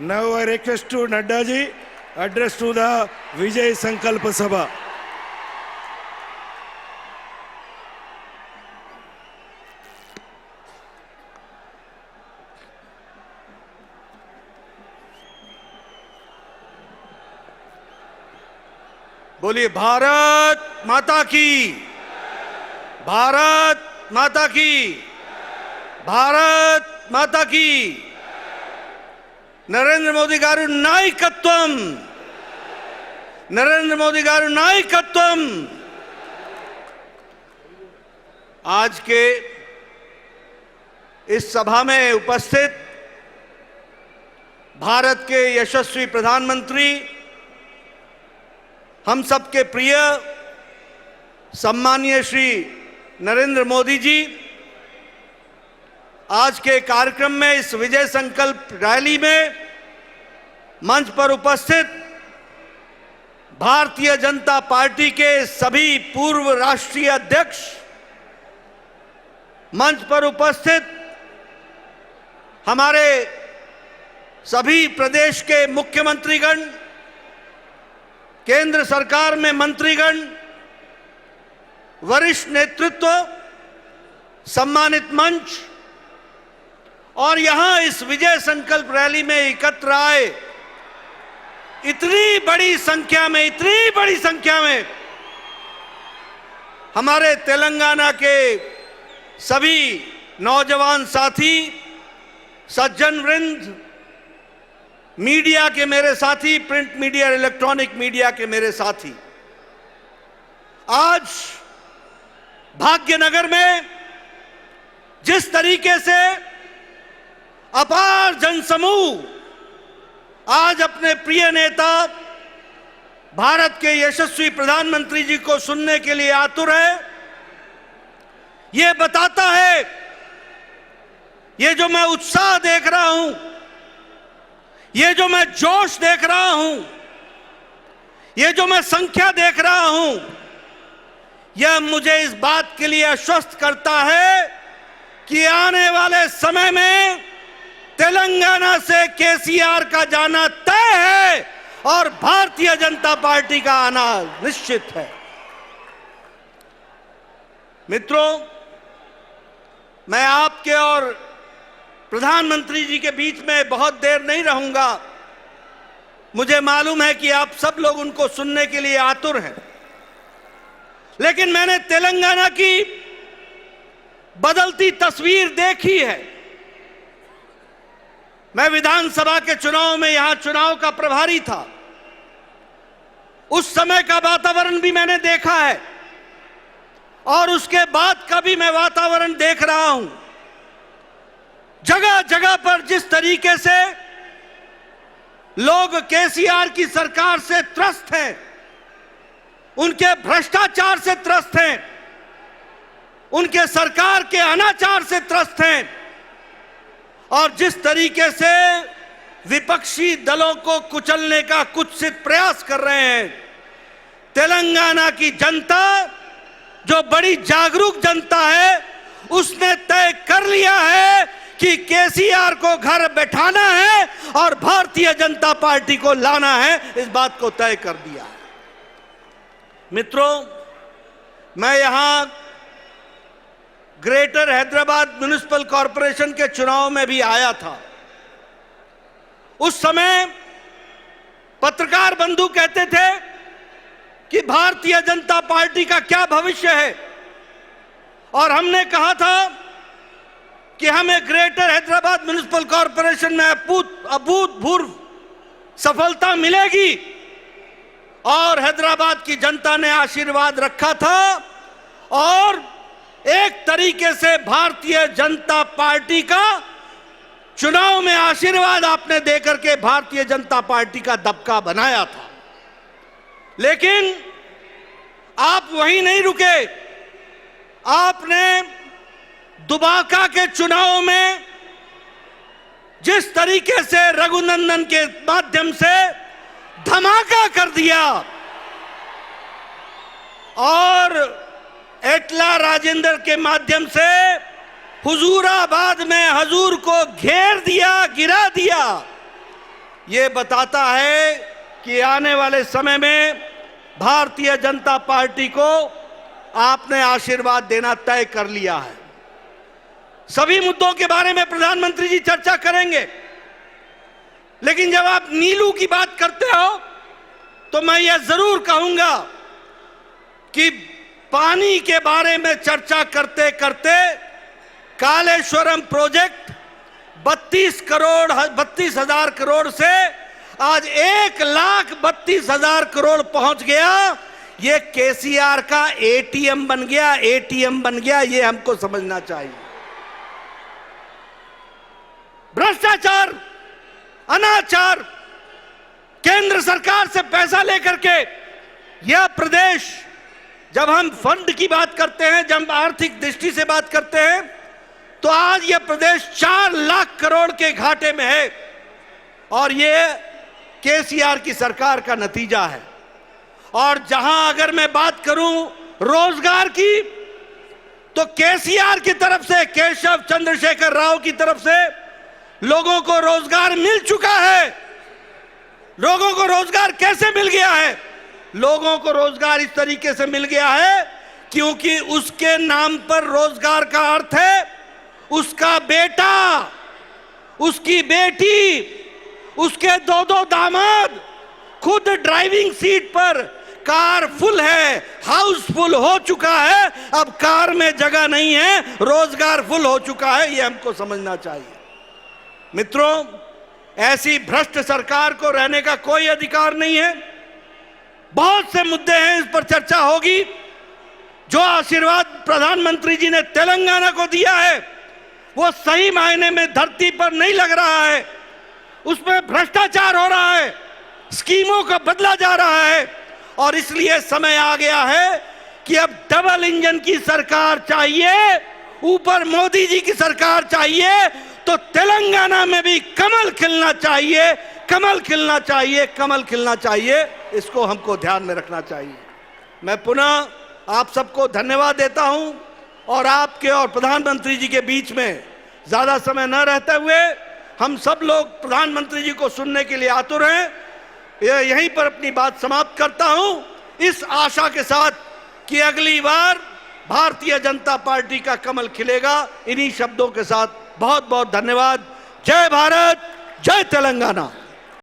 Now I request to Naddaji address to the Vijay Sankalpa Sabha. बोलिए भारत माता की, भारत माता की, भारत माता की। नरेंद्र मोदी गारू नायकत्वम, नरेंद्र मोदी गारू नायकत्वम। आज के इस सभा में उपस्थित भारत के यशस्वी प्रधानमंत्री, हम सबके प्रिय सम्मानीय श्री नरेंद्र मोदी जी, आज के कार्यक्रम में इस विजय संकल्प रैली में मंच पर उपस्थित भारतीय जनता पार्टी के सभी पूर्व राष्ट्रीय अध्यक्ष, मंच पर उपस्थित हमारे सभी प्रदेश के मुख्यमंत्रीगण, केंद्र सरकार में मंत्रीगण, वरिष्ठ नेतृत्व, सम्मानित मंच और यहां इस विजय संकल्प रैली में एकत्र आए इतनी बड़ी संख्या में हमारे तेलंगाना के सभी नौजवान साथी, सज्जन वृंद, मीडिया के मेरे साथी, प्रिंट मीडिया, इलेक्ट्रॉनिक मीडिया के मेरे साथी, आज भाग्यनगर में जिस तरीके से अपार जनसमूह आज अपने प्रिय नेता भारत के यशस्वी प्रधानमंत्री जी को सुनने के लिए आतुर है, यह बताता है, ये जो मैं उत्साह देख रहा हूं, ये जो मैं जोश देख रहा हूं, ये जो मैं संख्या देख रहा हूं, यह मुझे इस बात के लिए आश्वस्त करता है कि आने वाले समय में तेलंगाना से केसीआर का जाना तय है और भारतीय जनता पार्टी का आना निश्चित है। मित्रों, मैं आपके और प्रधानमंत्री जी के बीच में बहुत देर नहीं रहूंगा। मुझे मालूम है कि आप सब लोग उनको सुनने के लिए आतुर हैं, लेकिन मैंने तेलंगाना की बदलती तस्वीर देखी है। मैं विधानसभा के चुनाव में यहां चुनाव का प्रभारी था, उस समय का वातावरण भी मैंने देखा है और उसके बाद का भी मैं वातावरण देख रहा हूं। जगह जगह पर जिस तरीके से लोग केसीआर की सरकार से त्रस्त हैं, उनके भ्रष्टाचार से त्रस्त हैं, उनके सरकार के अनाचार से त्रस्त हैं और जिस तरीके से विपक्षी दलों को कुचलने का कुत्सित प्रयास कर रहे हैं, तेलंगाना की जनता जो बड़ी जागरूक जनता है, उसने तय कर लिया है कि केसीआर को घर बैठाना है और भारतीय जनता पार्टी को लाना है, इस बात को तय कर दिया है। मित्रों, मैं यहां ग्रेटर हैदराबाद म्युनिसिपल कॉरपोरेशन के चुनाव में भी आया था। उस समय पत्रकार बंधु कहते थे कि भारतीय जनता पार्टी का क्या भविष्य है, और हमने कहा था कि हमें ग्रेटर हैदराबाद म्युनिसिपल कॉरपोरेशन में अभूतपूर्व सफलता मिलेगी और हैदराबाद की जनता ने आशीर्वाद रखा था और एक तरीके से भारतीय जनता पार्टी का चुनाव में आशीर्वाद आपने देकर के भारतीय जनता पार्टी का दबका बनाया था। लेकिन आप वहीं नहीं रुके, आपने दुबाका के चुनाव में जिस तरीके से रघुनंदन के माध्यम से धमाका कर दिया और एटला राजेंद्र के माध्यम से हुजूराबाद में हजूर को घेर दिया, गिरा दिया, ये बताता है कि आने वाले समय में भारतीय जनता पार्टी को आपने आशीर्वाद देना तय कर लिया है। सभी मुद्दों के बारे में प्रधानमंत्री जी चर्चा करेंगे, लेकिन जब आप नीलू की बात करते हो तो मैं यह जरूर कहूंगा कि पानी के बारे में चर्चा करते करते कालेश्वरम प्रोजेक्ट 32,00,000 करोड़ से आज 1,32,000 करोड़ पहुंच गया। ये केसीआर का एटीएम बन गया, एटीएम बन गया। ये हमको समझना चाहिए। भ्रष्टाचार, अनाचार, केंद्र सरकार से पैसा लेकर के यह प्रदेश, जब हम फंड की बात करते हैं, जब आर्थिक दृष्टि से बात करते हैं, तो आज यह प्रदेश 4 लाख करोड़ के घाटे में है। और यह केसीआर की सरकार का नतीजा है। और जहां अगर मैं बात करूं रोजगार की, तो केसीआर की तरफ से, केशव चंद्रशेखर राव की तरफ से लोगों को रोजगार मिल चुका है। लोगों को रोजगार कैसे मिल गया है? लोगों को रोजगार इस तरीके से मिल गया है क्योंकि उसके नाम पर रोजगार का अर्थ है उसका बेटा, उसकी बेटी, उसके 2-2 दामाद खुद ड्राइविंग सीट पर, कार फुल है, हाउस फुल हो चुका है। अब कार में जगह नहीं है, रोजगार फुल हो चुका है। यह हमको समझना चाहिए। मित्रों, ऐसी भ्रष्ट सरकार को रहने का कोई अधिकार नहीं है। बहुत से मुद्दे हैं, इस पर चर्चा होगी। जो आशीर्वाद प्रधानमंत्री जी ने तेलंगाना को दिया है वो सही मायने में धरती पर नहीं लग रहा है। उसमें भ्रष्टाचार हो रहा है, स्कीमों का बदला जा रहा है। और इसलिए समय आ गया है कि अब डबल इंजन की सरकार चाहिए, ऊपर मोदी जी की सरकार चाहिए, तो तेलंगाना में भी कमल खिलना चाहिए, कमल खिलना चाहिए, कमल खिलना चाहिए। इसको हमको ध्यान में रखना चाहिए। मैं पुनः आप सबको धन्यवाद देता हूं और आपके और प्रधानमंत्री जी के बीच में ज्यादा समय न रहते हुए हम सब लोग प्रधानमंत्री जी को सुनने के लिए आतुर हैं। यहीं पर अपनी बात समाप्त करता हूं, इस आशा के साथ कि अगली बार भारतीय जनता पार्टी का कमल खिलेगा। इन्हीं शब्दों के साथ बहुत बहुत धन्यवाद। जय भारत, जय तेलंगाना।